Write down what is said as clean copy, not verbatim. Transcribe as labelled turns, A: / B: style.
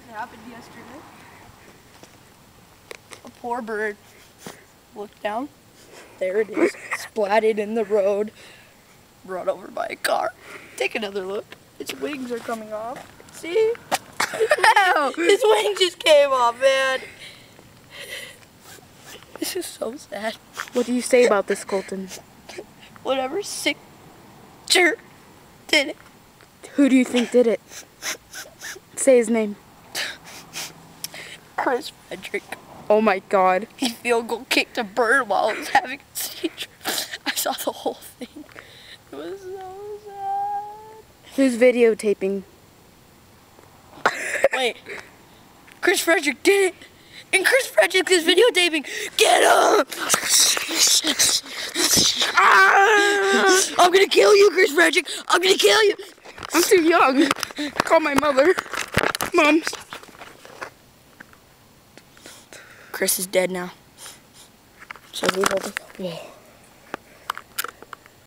A: It happened yesterday. A poor bird. Look down. There it is. Splatted in the road. Run over by a car. Take another look. Its wings are coming off. See? His wing just came off, man. This is so sad.
B: What do you say about this, Colton?
A: Whatever sick jerk did it.
B: Who do you think did it? Say his name.
A: Chris Frederick.
B: Oh my God.
A: He field goal kicked a bird while it was having a seizure. I saw the whole thing. It was so sad.
B: Who's videotaping?
A: Wait. Chris Frederick did it. And Chris Frederick is videotaping. Get up! I'm gonna kill you, Chris Frederick. I'm gonna kill you.
B: I'm too young. Call my mother. Mom.
A: Chris is dead now. So we hold it. Yeah.